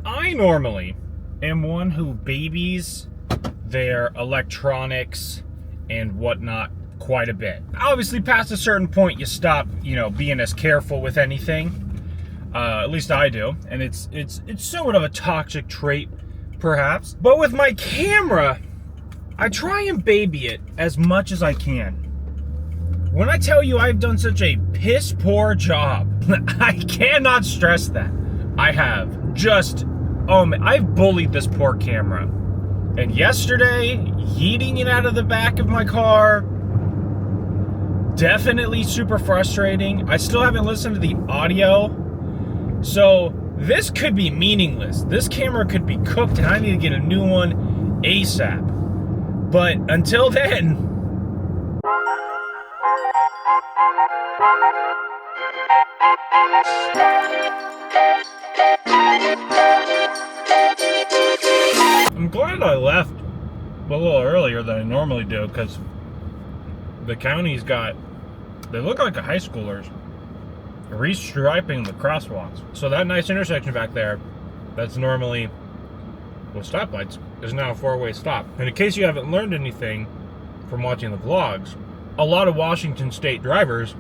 I normally am one who babies their electronics and whatnot quite a bit. Obviously, past a certain point, you stop, being as careful with anything. At least I do, and it's somewhat of a toxic trait, perhaps. But with my camera, I try and baby it as much as I can. When I tell you I've done such a piss poor job, I cannot stress that. I have just, I've bullied this poor camera. And yesterday, yeeting it out of the back of my car, definitely super frustrating. I still haven't listened to the audio, so this could be meaningless. This camera could be cooked and I need to get a new one ASAP. But until then, I'm glad I left a little earlier than I normally do, because the county's they look like high schoolers restriping the crosswalks. So that nice intersection back there, that's normally with stoplights, is now a four-way stop. And in case you haven't learned anything from watching the vlogs, a lot of Washington state drivers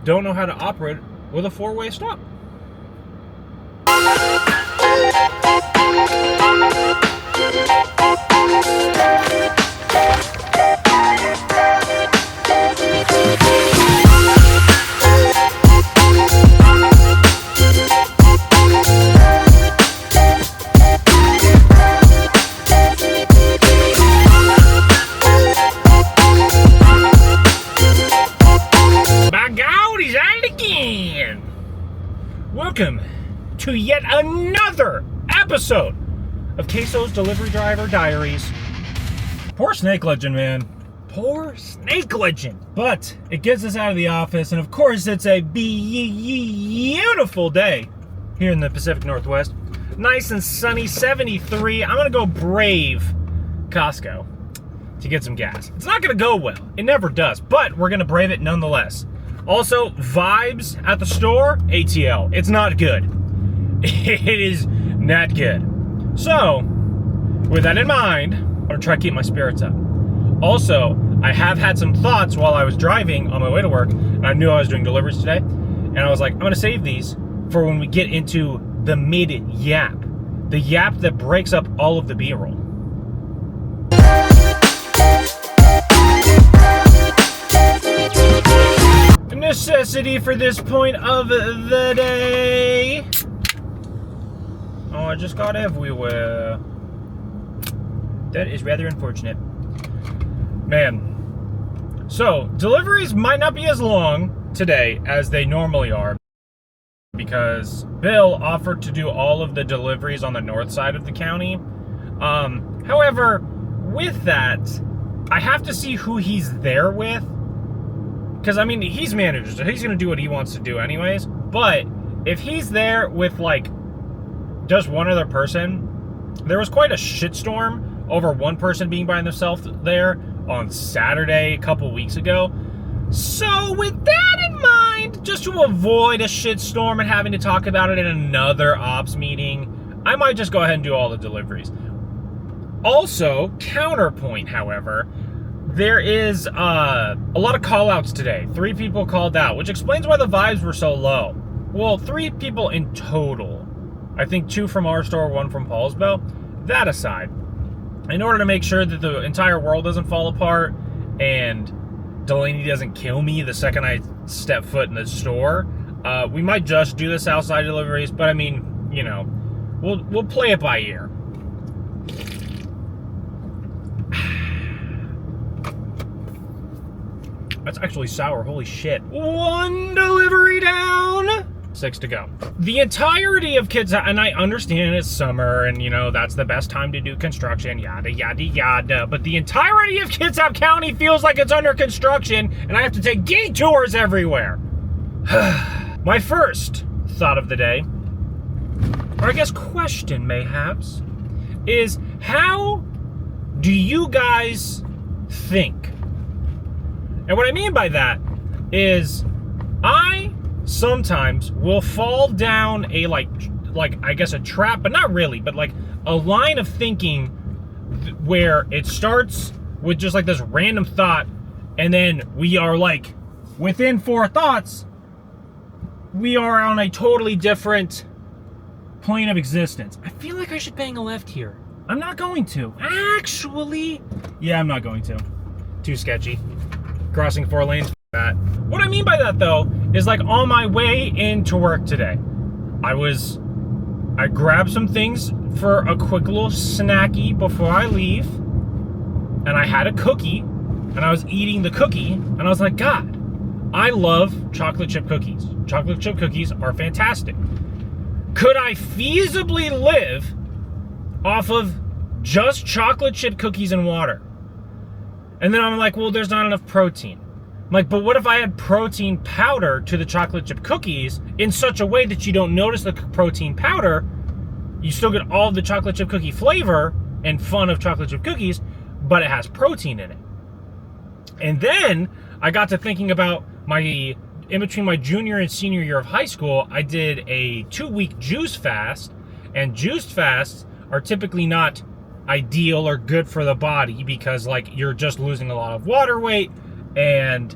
don't know how to operate with a four-way stop. Welcome to yet another episode of Queso's Delivery Driver Diaries. Poor Snake Legend, man. Poor Snake Legend. But it gets us out of the office, and of course it's a beautiful day here in the Pacific Northwest. Nice and sunny, 73. I'm gonna go brave Costco to get some gas. It's not gonna go well. It never does, but we're gonna brave it nonetheless. Also, vibes at the store, ATL. It's not good. It is not good. So, with that in mind, I'm gonna try to keep my spirits up. Also, I have had some thoughts while I was driving on my way to work, and I knew I was doing deliveries today, and I was like, I'm gonna save these for when we get into the mid-yap. The yap that breaks up all of the B-roll. Necessity for this point of the day. Oh, I just got everywhere. That is rather unfortunate. Man. So, deliveries might not be as long today as they normally are, because Bill offered to do all of the deliveries on the north side of the county. However, with that, I have to see who he's there with. Because, I mean, he's manager, so he's going to do what he wants to do anyways. But if he's there with, just one other person, there was quite a shitstorm over one person being by themselves there on Saturday a couple weeks ago. So, with that in mind, just to avoid a shitstorm and having to talk about it in another ops meeting, I might just go ahead and do all the deliveries. Also, counterpoint, however, there is a lot of call-outs today. 3 people called out, which explains why the vibes were so low. Well, 3 people in total. I think 2 from our store, 1 from Paulsbo. That aside, in order to make sure that the entire world doesn't fall apart and Delaney doesn't kill me the second I step foot in the store, we might just do the Southside deliveries, but I mean, we'll play it by ear. That's actually sour, holy shit. 1 delivery down, 6 to go. The entirety of Kitsap, and I understand it's summer and that's the best time to do construction, yada, yada, yada, but the entirety of Kitsap County feels like it's under construction and I have to take gate tours everywhere. My first thought of the day, or I guess question mayhaps, is how do you guys think? And what I mean by that is I sometimes will fall down a like, I guess a trap, but not really, but like a line of thinking where it starts with just like this random thought, and then we are like, within 4 thoughts, we are on a totally different plane of existence. I feel like I should bang a left here. I'm not going to. Actually, yeah, I'm not going to. Too sketchy. Crossing 4 lanes, that. What I mean by that, though, is like on my way into work today, I grabbed some things for a quick little snacky before I leave, and I had a cookie, and I was eating the cookie, and I was like, God, I love chocolate chip cookies. Chocolate chip cookies are fantastic. Could I feasibly live off of just chocolate chip cookies and water? And then I'm like, well, there's not enough protein. I'm like, but what if I had protein powder to the chocolate chip cookies in such a way that you don't notice the protein powder? You still get all of the chocolate chip cookie flavor and fun of chocolate chip cookies, but it has protein in it. And then I got to thinking about in between my junior and senior year of high school, I did a 2-week juice fast, and juice fasts are typically not ideal or good for the body because like you're just losing a lot of water weight, and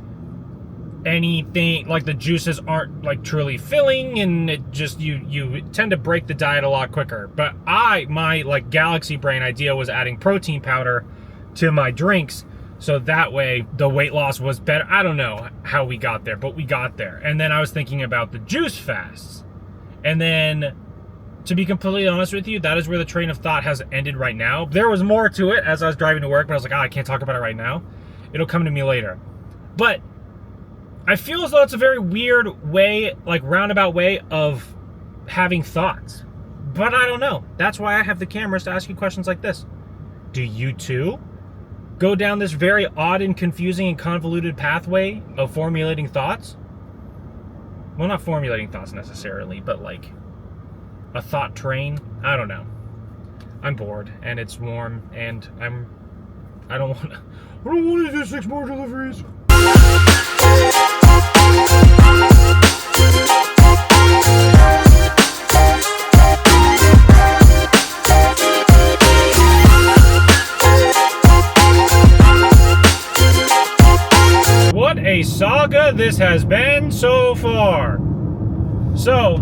anything like the juices aren't like truly filling, and it just you tend to break the diet a lot quicker. But my like galaxy brain idea was adding protein powder to my drinks, so that way the weight loss was better. I don't know how we got there, but we got there. And then I was thinking about the juice fasts, and then, to be completely honest with you, that is where the train of thought has ended right now. There was more to it as I was driving to work, but I was like, I can't talk about it right now. It'll come to me later. But I feel as though it's a very weird way, like roundabout way of having thoughts. But I don't know. That's why I have the cameras to ask you questions like this. Do you too go down this very odd and confusing and convoluted pathway of formulating thoughts? Well, not formulating thoughts necessarily, but like a thought train. I don't know. I'm bored and it's warm and I don't want to do 6 more deliveries. What a saga this has been so far. So,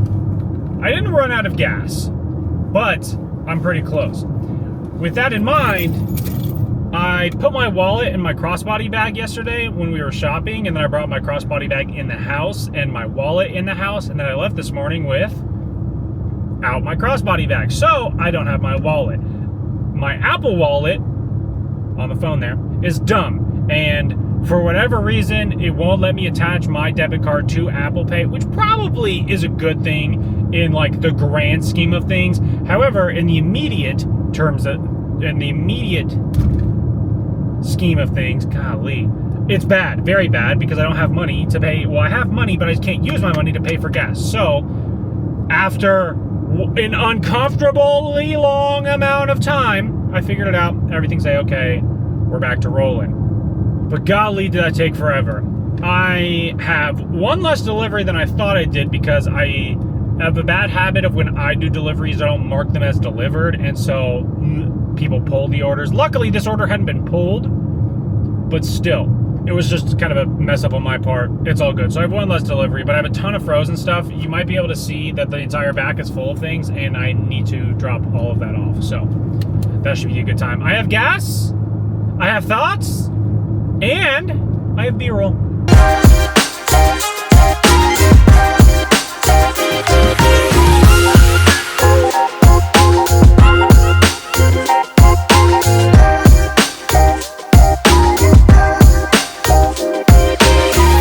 I didn't run out of gas, but I'm pretty close. With that in mind, I put my wallet in my crossbody bag yesterday when we were shopping, and then I brought my crossbody bag in the house and my wallet in the house, and then I left this morning without my crossbody bag. So I don't have my wallet. My Apple Wallet on the phone there is dumb, and for whatever reason, it won't let me attach my debit card to Apple Pay, which probably is a good thing in like the grand scheme of things. However, in the immediate scheme of things, golly, it's bad, very bad, because I don't have money to pay. Well, I have money, but I just can't use my money to pay for gas. So after an uncomfortably long amount of time, I figured it out. Everything's A-okay. We're back to rolling. But golly, did that take forever. I have one less delivery than I thought I did because I have a bad habit of when I do deliveries, I don't mark them as delivered, and so people pull the orders. Luckily, this order hadn't been pulled, but still, it was just kind of a mess up on my part. It's all good. So I have one less delivery, but I have a ton of frozen stuff. You might be able to see that the entire back is full of things, and I need to drop all of that off. So that should be a good time. I have gas, I have thoughts, and I have B-roll.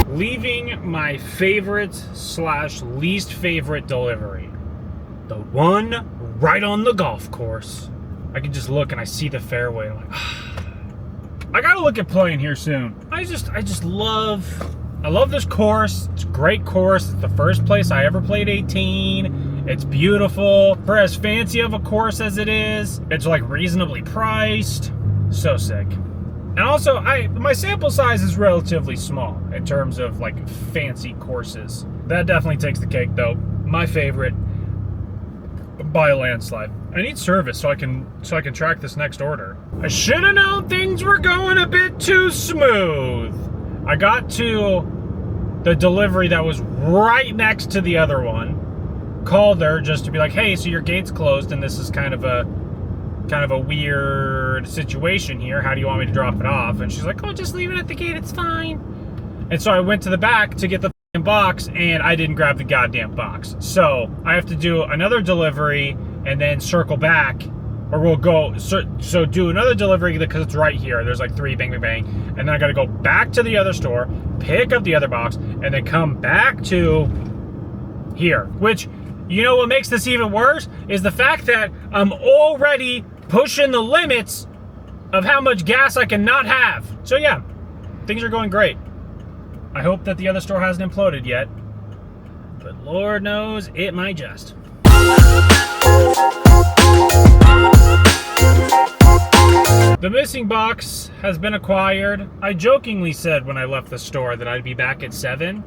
Leaving my favorite / least favorite delivery. The one right on the golf course. I can just look and I see the fairway. I'm like, I gotta look at playing here soon. I love this course. It's a great course. It's the first place I ever played 18. It's beautiful. For as fancy of a course as it is, it's like reasonably priced. So sick. And also, my sample size is relatively small in terms of like fancy courses. That definitely takes the cake though. My favorite, by a landslide. I need service so I can track this next order. I should have known things were going a bit too smooth. I got to the delivery that was right next to the other one. Called her just to be like, hey, so your gate's closed and this is kind of a weird situation here. How do you want me to drop it off? And she's like, oh, just leave it at the gate, it's fine. And so I went to the back to get the box and I didn't grab the goddamn box. So I have to do another delivery and then circle back, or we'll go, so do another delivery because it's right here. There's like 3, bang, bang, bang. And then I gotta go back to the other store, pick up the other box, and then come back to here. Which, you know what makes this even worse is the fact that I'm already pushing the limits of how much gas I can not have. So yeah, things are going great. I hope that the other store hasn't imploded yet, but Lord knows it might just. The missing box has been acquired. I jokingly said when I left the store that I'd be back at 7.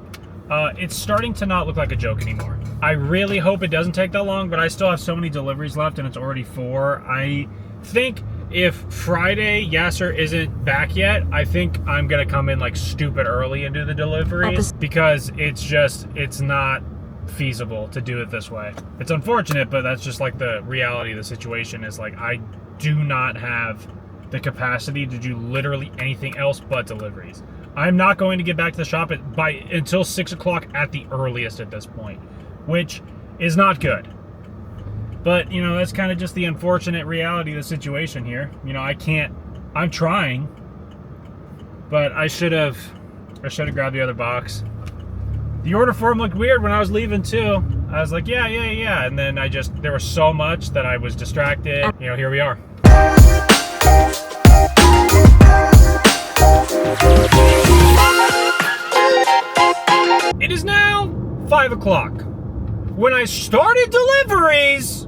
It's starting to not look like a joke anymore. I really hope it doesn't take that long, but I still have so many deliveries left and it's already 4. I think if Friday Yasser isn't back yet, I think I'm gonna come in like stupid early and do the deliveries because it's not feasible to do it this way. It's unfortunate, but that's just like the reality of the situation. Is like I do not have the capacity to do literally anything else but deliveries. I'm not going to get back to the shop until 6 o'clock at the earliest at this point, which is not good. But, you know, that's kind of just the unfortunate reality of the situation here. You know, I'm trying, but I should have grabbed the other box. The order form looked weird when I was leaving too. I was like, yeah. And then there was so much that I was distracted. You know, here we are. It is now 5 o'clock. When I started deliveries,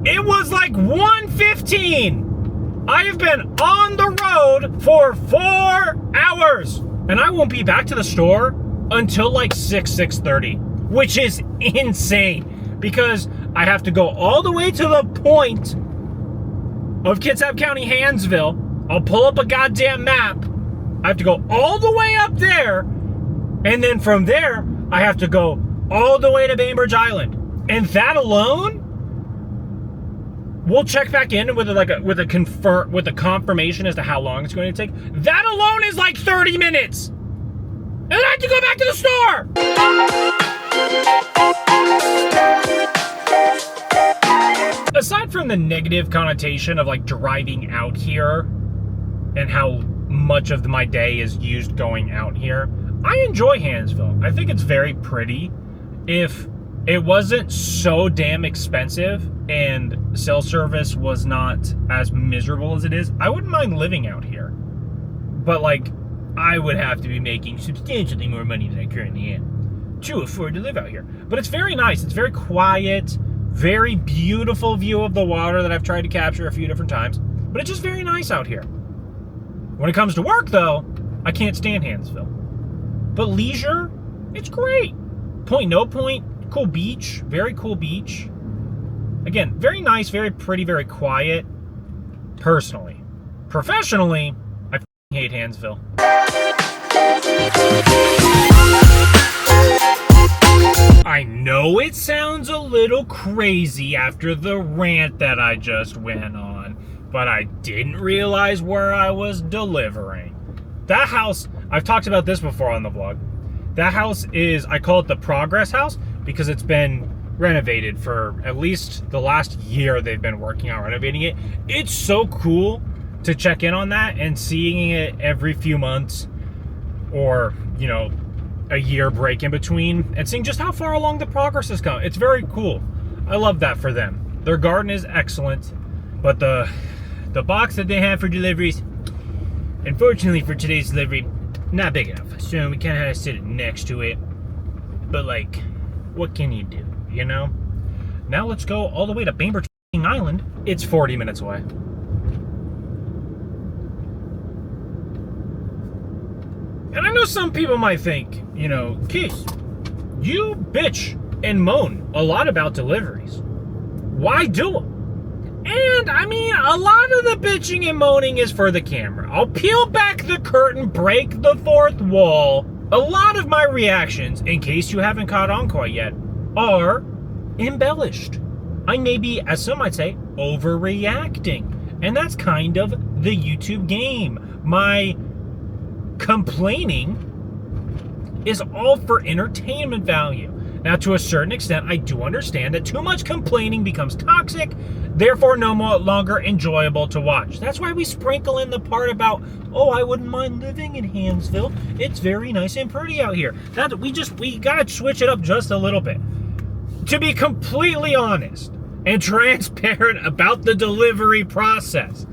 it was like 1:15. I have been on the road for 4 hours, and I won't be back to the store until like 6:30, which is insane because I have to go all the way to the point of Kitsap County, Hansville. I'll pull up a goddamn map. I have to go all the way up there, and then from there, I have to go all the way to Bainbridge Island. And that alone, we'll check back in with a confirmation as to how long it's going to take. That alone is like 30 minutes. And I have to go back to the store. Aside from the negative connotation of like driving out here and how much of my day is used going out here, I enjoy Hansville. I think it's very pretty. If it wasn't so damn expensive and cell service was not as miserable as it is, I wouldn't mind living out here. But like, I would have to be making substantially more money than I currently am to afford to live out here. But it's very nice. It's very quiet, very beautiful view of the water that I've tried to capture a few different times. But it's just very nice out here. When it comes to work, though, I can't stand Hansville. But leisure, it's great. Point No Point, cool beach, very cool beach. Again, very nice, very pretty, very quiet. Personally. Professionally, I hate Hansville. I know it sounds a little crazy after the rant that I just went on, but I didn't realize where I was delivering. That house, I've talked about this before on the vlog. That house is, I call it the Progress House because it's been renovated for at least the last year they've been working on renovating it. It's so cool to check in on that and seeing it every few months or, you know, a year break in between and seeing just how far along the progress has come. It's very cool. I love that for them. Their garden is excellent, but the box that they have for deliveries, unfortunately for today's delivery, not big enough. So we kind of had to sit next to it. But like, what can you do, you know? Now let's go all the way to Bainbridge Island. It's 40 minutes away. And I know some people might think, you know, Keith, you bitch and moan a lot about deliveries. why do them? And I mean, a lot of the bitching and moaning is for the camera. I'll peel back the curtain, break the fourth wall. A lot of my reactions, in case you haven't caught on quite yet, are embellished. I may be, as some might say, overreacting. And that's kind of the YouTube game. My complaining is all for entertainment value. Now, to a certain extent, I do understand that too much complaining becomes toxic, therefore no longer enjoyable to watch. That's why we sprinkle in the part about, oh, I wouldn't mind living in Hansville. It's very nice and pretty out here. We gotta switch it up just a little bit. To be completely honest and transparent about the delivery process,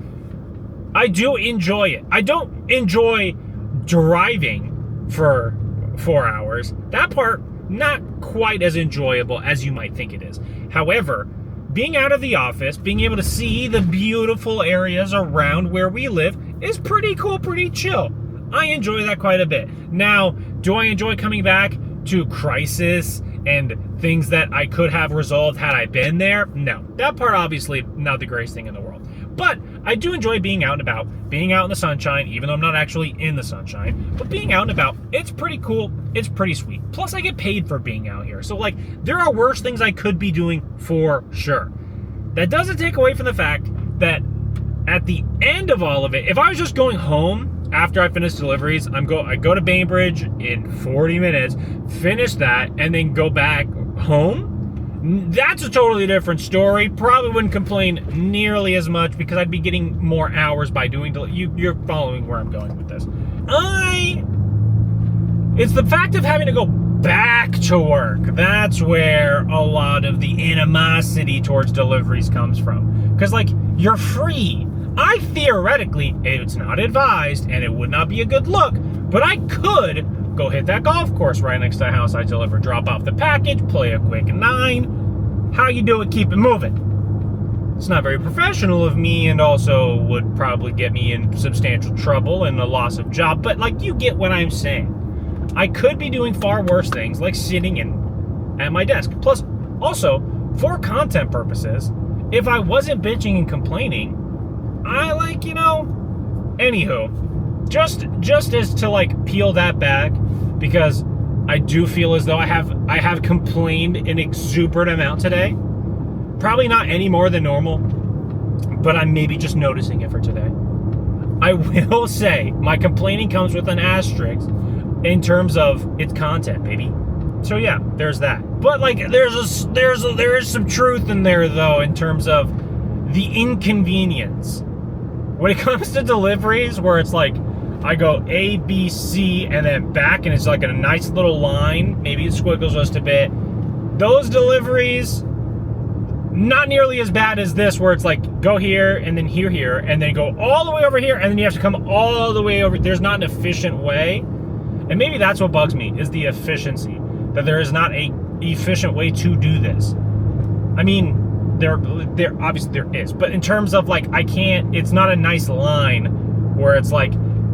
I do enjoy it. I don't enjoy driving for 4 hours. That part, not quite as enjoyable as you might think it is. However, being out of the office, being able to see the beautiful areas around where we live is pretty cool, pretty chill. I enjoy that quite a bit. Now, do I enjoy coming back to Crisis and things that I could have resolved had I been there? No. That part, obviously, not the greatest thing in the world. But I do enjoy being out and about, being out in the sunshine, even though I'm not actually in the sunshine. But being out and about, it's pretty cool. It's pretty sweet. Plus, I get paid for being out here. So, like, there are worse things I could be doing for sure. That doesn't take away from the fact that at the end of all of it, if I was just going home after I finish deliveries, I go to Bainbridge in 40 minutes, finish that, and then go back home. That's a totally different story. Probably wouldn't complain nearly as much because I'd be getting more hours by doing. You're following where I'm going with this. It's the fact of having to go back to work. That's where a lot of the animosity towards deliveries comes from. Because, like, you're free. Theoretically, it's not advised and it would not be a good look, but I could go hit that golf course right next to the house I deliver, drop off the package, play a quick 9. How you do it, keep it moving. It's not very professional of me and also would probably get me in substantial trouble and a loss of job, but, like, you get what I'm saying. I could be doing far worse things, like sitting at my desk. Plus, also, for content purposes, if I wasn't bitching and complaining, anywho, just as to, like, peel that back, because I do feel as though I have complained an exuberant amount today. Probably not any more than normal, but I'm maybe just noticing it for today. I will say my complaining comes with an asterisk in terms of its content, baby. So yeah, there's that. But, like, there is some truth in there, though, in terms of the inconvenience. When it comes to deliveries where it's like I go A, B, C, and then back, and it's like a nice little line, maybe it squiggles just a bit. Those deliveries, not nearly as bad as this, where it's like go here, and then here, and then go all the way over here, and then you have to come all the way over. There's not an efficient way. And maybe that's what bugs me, is the efficiency. That there is not a efficient way to do this. I mean, there obviously there is, but in terms of, like, it's not a nice line where it's like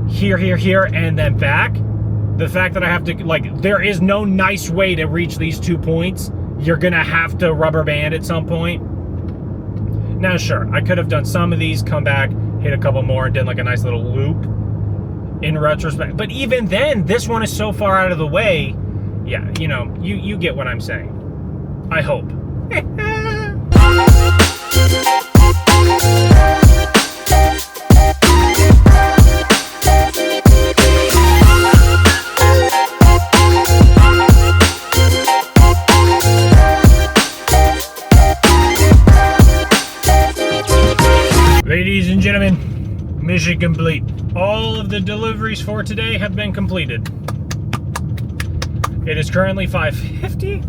here, and then back. The fact that I have to, like, there is no nice way to reach these 2 points. You're gonna have to rubber band at some point. Now, sure, I could have done some of these, come back, hit a couple more, and done like a nice little loop in retrospect. But even then, this one is so far out of the way. Yeah, you get what I'm saying. I hope. Ladies and gentlemen, mission complete. All of the deliveries for today have been completed. It is currently 5:50.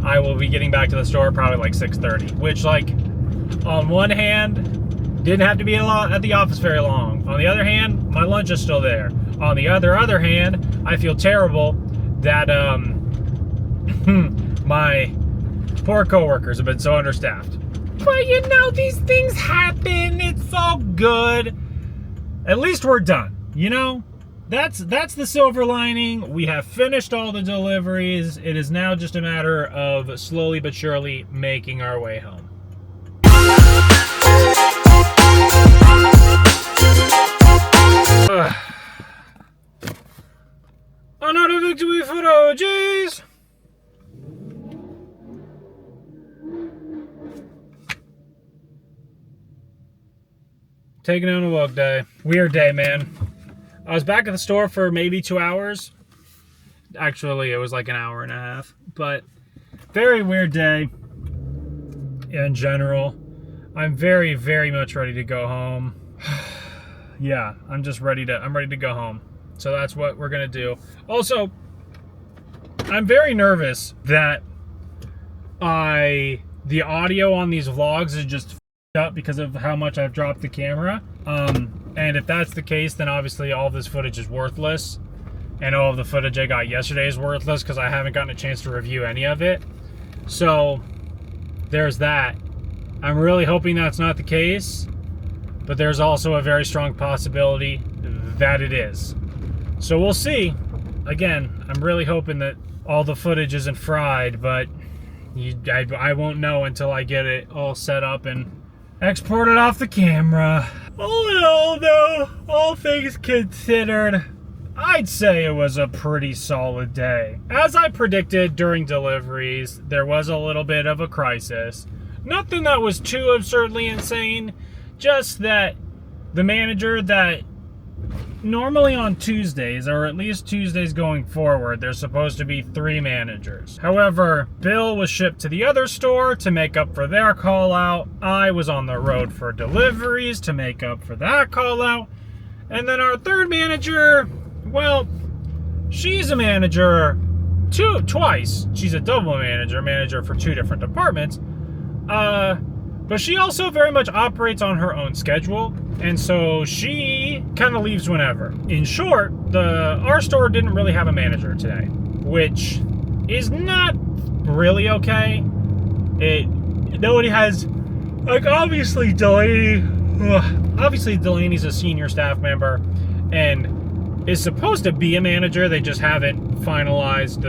I will be getting back to the store probably like 6:30, which, like, on one hand, didn't have to be at the office very long. On the other hand, my lunch is still there. On the other hand, I feel terrible that my poor coworkers have been so understaffed. But, these things happen. It's all good. At least we're done, that's the silver lining. We have finished all the deliveries. It is now just a matter of slowly but surely making our way home. Another victory for the OGs! Taking on a work day. Weird day, man. I was back at the store for maybe 2 hours. Actually, it was like an hour and a half. But very weird day in general. I'm very, very much ready to go home. Yeah, I'm ready to go home. So that's what we're gonna do. Also, I'm very nervous that the audio on these vlogs is just up because of how much I've dropped the camera. And if that's the case, then obviously all this footage is worthless. And all of the footage I got yesterday is worthless because I haven't gotten a chance to review any of it. So there's that. I'm really hoping that's not the case, but there's also a very strong possibility that it is. So we'll see. Again, I'm really hoping that all the footage isn't fried, but I won't know until I get it all set up and exported off the camera. All in all, though, all things considered, I'd say it was a pretty solid day. As I predicted during deliveries, there was a little bit of a crisis. Nothing that was too absurdly insane, just that the manager that normally on Tuesdays, or at least Tuesdays going forward, there's supposed to be 3 managers. However, Bill was shipped to the other store to make up for their call out. I was on the road for deliveries to make up for that call out. And then our 3rd manager, well, she's a manager twice. She's a double manager for 2 different departments. But she also very much operates on her own schedule, and so she kind of leaves whenever. In short, our store didn't really have a manager today, which is not really okay. Nobody has, like, obviously Delaney's a senior staff member and is supposed to be a manager. They just haven't finalized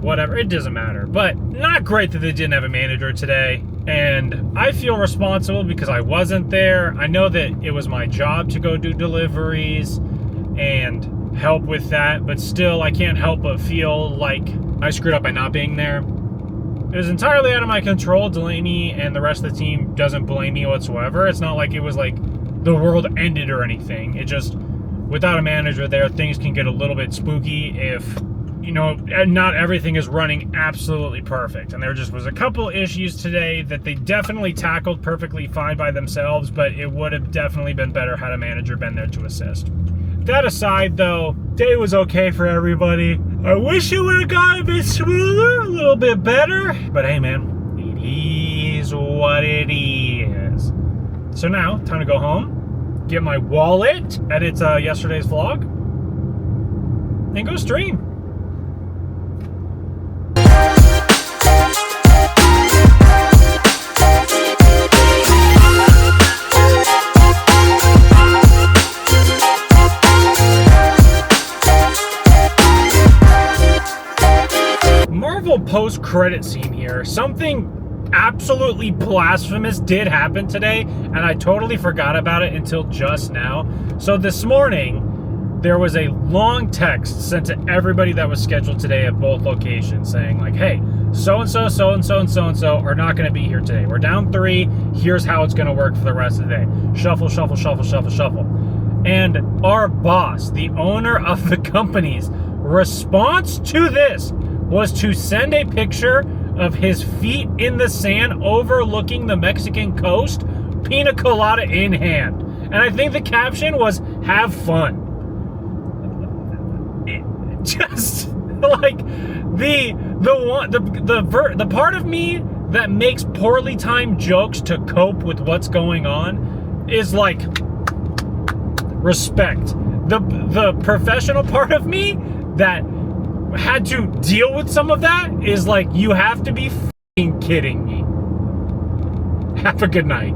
whatever. It doesn't matter, but not great that they didn't have a manager today. And I feel responsible because I wasn't there. I know that it was my job to go do deliveries and help with that, but still I can't help but feel like I screwed up by not being there. It was entirely out of my control. Delaney and the rest of the team doesn't blame me whatsoever. It's not like it was like the world ended or anything. It just, without a manager there, things can get a little bit spooky if, you know, not everything is running absolutely perfect. And there just was a couple issues today that they definitely tackled perfectly fine by themselves, but it would have definitely been better had a manager been there to assist. That aside, though, day was okay for everybody. I wish it would have gone a bit smoother, a little bit better, but hey, man, it is what it is. So now, time to go home, get my wallet, edit yesterday's vlog, and go stream. Post-credit scene here. Something absolutely blasphemous did happen today, and I totally forgot about it until just now. So this morning, there was a long text sent to everybody that was scheduled today at both locations saying like, hey, so-and-so, so-and-so, and so-and-so are not going to be here today. We're down 3. Here's how it's going to work for the rest of the day. Shuffle, shuffle, shuffle, shuffle, shuffle. And our boss, the owner of the company's response to this was to send a picture of his feet in the sand overlooking the Mexican coast, pina colada in hand. And I think the caption was, have fun. Just like the part of me that makes poorly timed jokes to cope with what's going on is like respect. The professional part of me that had to deal with some of that is like, you have to be f***ing kidding me. Have a good night.